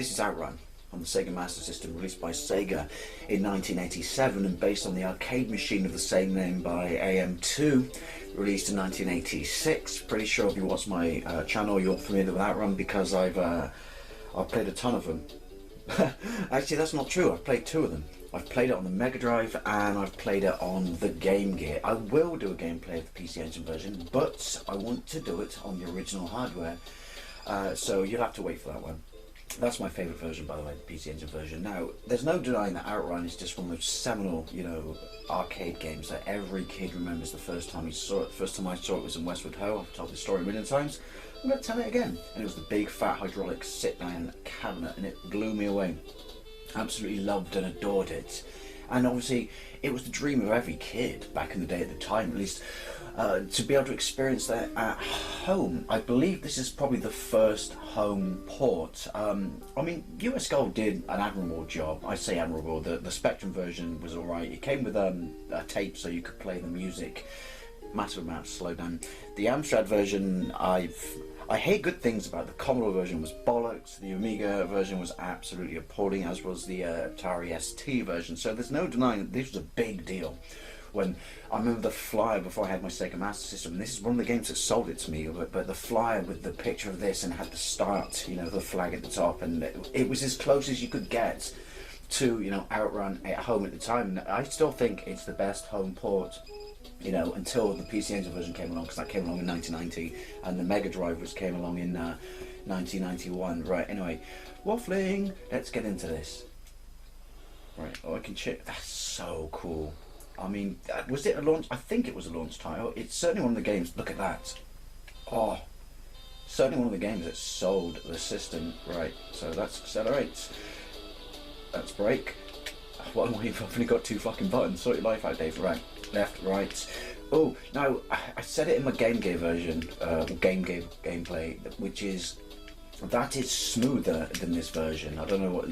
This is OutRun on the SEGA Mastersystem, released by SEGA in 1987 and based on the arcade machine of the same name by AM2, released in 1986. Pretty sure if you watch my channel you're familiar with OutRun because I've played a ton of them. Actually, that's not true. I've played two of them. I've played it on the Mega Drive and I've played it on the Game Gear. I will do a gameplay of the PC Engine version, but I want to do it on the original hardware, so you'll have to wait for that one. That's my favourite version, by the way, the PC Engine version. Now, there's no denying that OutRun is just one of those seminal, arcade games that every kid remembers the first time he saw it. The first time I saw it was in Westwood Ho. I've told this story a million times. I'm going to tell it again. And it was the big, fat, hydraulic sit-down cabinet, and it blew me away. Absolutely loved and adored it. And obviously, it was the dream of every kid back in the day at the time, at least, to be able to experience that at home. I believe this is probably the first home port. I mean, US Gold did an admirable job. I say admirable. The Spectrum version was alright. It came with a tape so you could play the music. Massive amount of slowdown. The Amstrad version, I hate good things about. The Commodore version was bollocks. The Amiga version was absolutely appalling, as was the Atari ST version. So there's no denying that this was a big deal. When I remember the flyer before I had my SEGA Master System, and this is one of the games that sold it to me, but the flyer with the picture of this and had the start, the flag at the top, and it was as close as you could get to, OutRun at home at the time. And I still think it's the best home port, until the PC Engine version came along, because that came along in 1990, and the Mega Drive which came along in 1991. Right, anyway, waffling, let's get into this. Right, I can check. That's so cool. I mean, was it a launch? I think it was a launch title. It's certainly one of the games. Look at that. Oh, certainly one of the games that sold the system. Right, so that's accelerate. That's brake. Well, we've only got two fucking buttons. Sort your life out, Dave. Right, left, right. Oh, now I said it in my Game Gear version, Game Gear gameplay, which is that is smoother than this version. I don't know what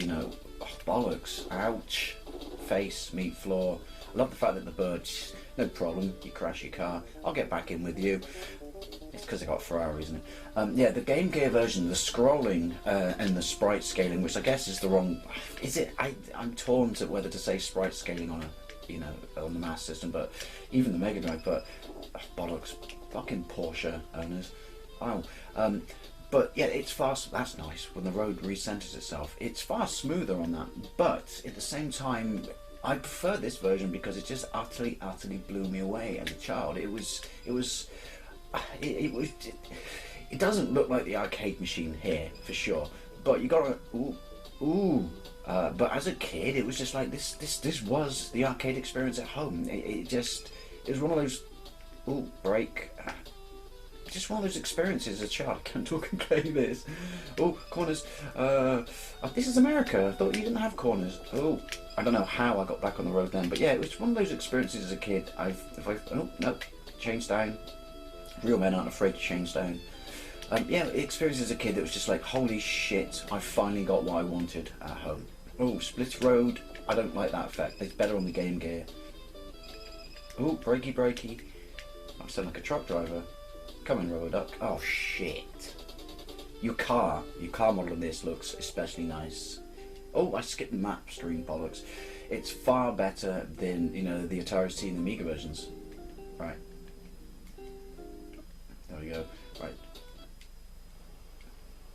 bollocks. Ouch. Face, meat floor. I love the fact that the birds, no problem, you crash your car, I'll get back in with you. It's because I got a Ferrari, isn't it? Yeah, the Game Gear version, the scrolling and the sprite scaling, which I guess is the wrong, is it? I'm torn to whether to say sprite scaling on on the Master System, but even the Mega Drive, but bollocks, fucking Porsche owners. Oh, but yeah, it's fast. That's nice when the road recenters itself. It's far smoother on that, but at the same time, I prefer this version because it just utterly blew me away as a child. It doesn't look like the arcade machine here for sure, but you gotta but as a kid, it was just like this was the arcade experience at home. It was one of those break. Just one of those experiences as a child. I can't talk and play this. Oh, corners. This is America. I thought you didn't have corners. Oh, I don't know how I got back on the road then, but yeah, it was one of those experiences as a kid. Oh no, change down. Real men aren't afraid to change down. Yeah, experience as a kid that was just like, holy shit, I finally got what I wanted at home. Oh, split road. I don't like that effect. It's better on the Game Gear. Oh, brakey. I sound like a truck driver. Come in, Rubber Duck. Oh shit. Your car model in this looks especially nice. Oh, I skipped the map screen, bollocks. It's far better than, the Atari ST and the Amiga versions. Right. There we go. Right.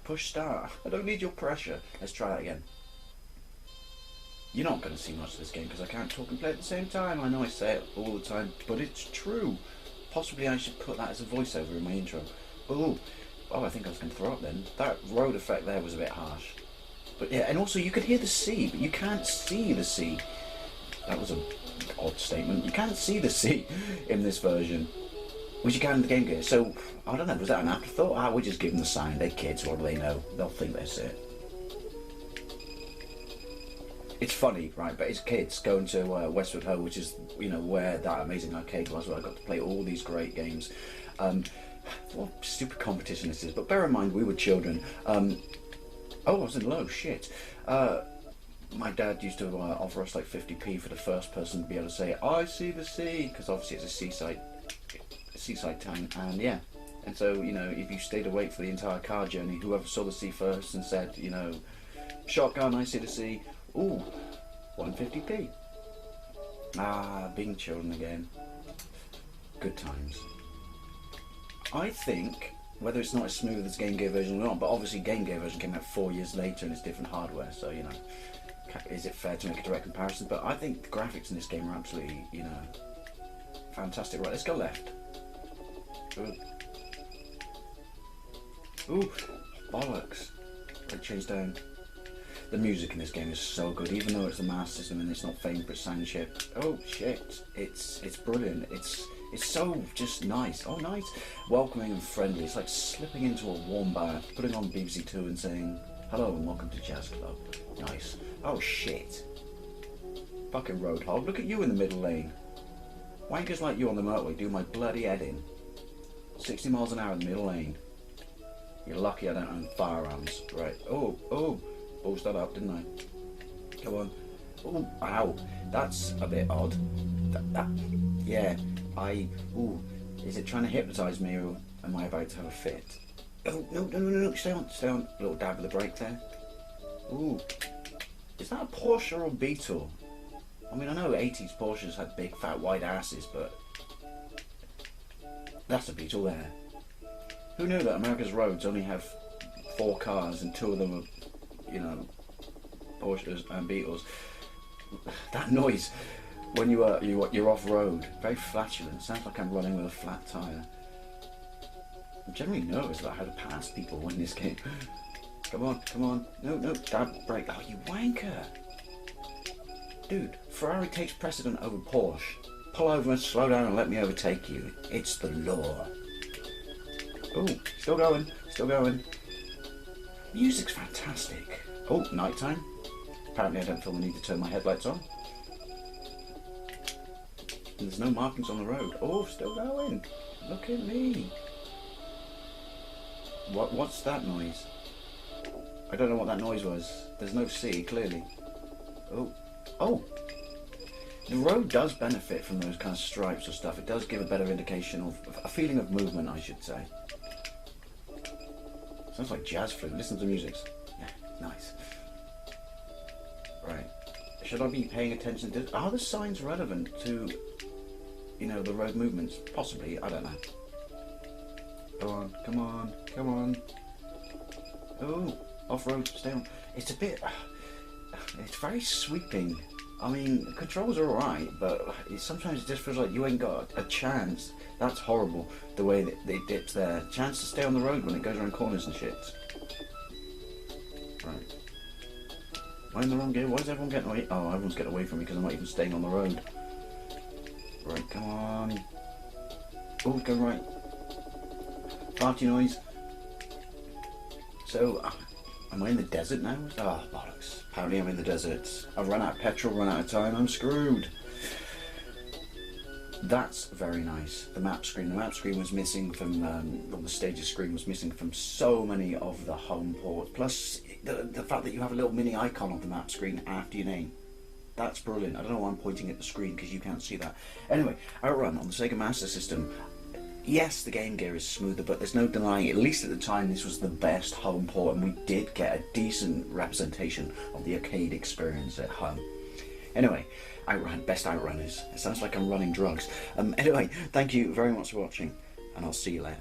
Push start. I don't need your pressure. Let's try that again. You're not going to see much of this game because I can't talk and play at the same time. I know I say it all the time, but it's true. Possibly I should put that as a voiceover in my intro. Oh, I think I was going to throw up then. That road effect there was a bit harsh. But yeah, and also you could hear the sea, but you can't see the sea. That was an odd statement. You can't see the sea in this version, which you can in the Game Gear. So, I don't know, was that an afterthought? We're just giving the sign. They're kids, what do they know? They'll think that's it. It's funny, right, but it's kids going to Westwood Ho, which is, where that amazing arcade was, where I got to play all these great games. What stupid competition this is, but bear in mind, we were children. I was in low, shit. My dad used to offer us like 50p for the first person to be able to say, I see the sea, because obviously it's a seaside town, and yeah. And so, if you stayed awake for the entire car journey, whoever saw the sea first and said, Shotgun, I see to see. Ooh, 150p. Ah, being children again. Good times. I think, whether it's not as smooth as Game Gear version or not, but obviously Game Gear version came out 4 years later and it's different hardware, so, you know, is it fair to make a direct comparison? But I think the graphics in this game are absolutely, you know, fantastic. Right, let's go left. Ooh. Ooh, bollocks. I changed down. The music in this game is so good, even though it's a Master System and it's not famed for its soundchip. Oh shit, it's brilliant. It's so just nice. Oh nice, welcoming and friendly. It's like slipping into a warm bath, putting on BBC Two and saying hello and welcome to Jazz Club. Nice. Oh shit. Fucking roadhog. Look at you in the middle lane. Wankers like you on the motorway do my bloody head in. 60 miles an hour in the middle lane. You're lucky I don't own firearms. Right. Oh. Balls that up, didn't I? Come on. Oh, ow. That's a bit odd. Yeah. Ooh. Is it trying to hypnotise me or am I about to have a fit? Oh, no. Stay on. A little dab with the brake there. Ooh. Is that a Porsche or a Beetle? I mean, I know 80s Porsches had big, fat, wide asses, but that's a Beetle there. Who knew that America's roads only have 4 cars and 2 of them are, you know, Porsches and Beetles? That noise when you're off road, very flatulent. Sounds like I'm running with a flat tire. I'm generally nervous about how to pass people in this game. Come on. No, dab brake. Oh, you wanker! Dude, Ferrari takes precedent over Porsche. Pull over, slow down, and let me overtake you. It's the law. Oh, still going. Music's fantastic. Oh, nighttime. Apparently I don't feel the need to turn my headlights on. And there's no markings on the road. Oh, still going. Look at me. What's that noise? I don't know what that noise was. There's no C, clearly. Oh. The road does benefit from those kind of stripes or stuff. It does give a better indication of a feeling of movement, I should say. Sounds like jazz flute. Listen to the music. Yeah, nice. Right. Should I be paying attention to... Are the signs relevant to, you know, the road movements? Possibly. I don't know. Come on. Oh, off-road. Stay on. It's a bit... It's very sweeping. I mean, the controls are alright, but sometimes it just feels like you ain't got a chance. That's horrible, the way that it dips there. Chance to stay on the road when it goes around corners and shit. Right. Am I in the wrong gear? Why is everyone getting away? Oh, everyone's getting away from me because I'm not even staying on the road. Right, come on. Oh, go right. Party noise. So, am I in the desert now? Oh, bollocks. Apparently I'm in the desert. I've run out of petrol, run out of time, I'm screwed. That's very nice. The map screen was missing from, or the stages screen was missing from so many of the home ports. Plus, the fact that you have a little mini icon on the map screen after your name. That's brilliant. I don't know why I'm pointing at the screen because you can't see that. Anyway, OutRun on the SEGA Master System. Yes, the Game Gear is smoother, but there's no denying, at least at the time, this was the best home port, and we did get a decent representation of the arcade experience at home. Anyway, OutRun, best OutRunners. It sounds like I'm running drugs. Anyway, thank you very much for watching, and I'll see you later.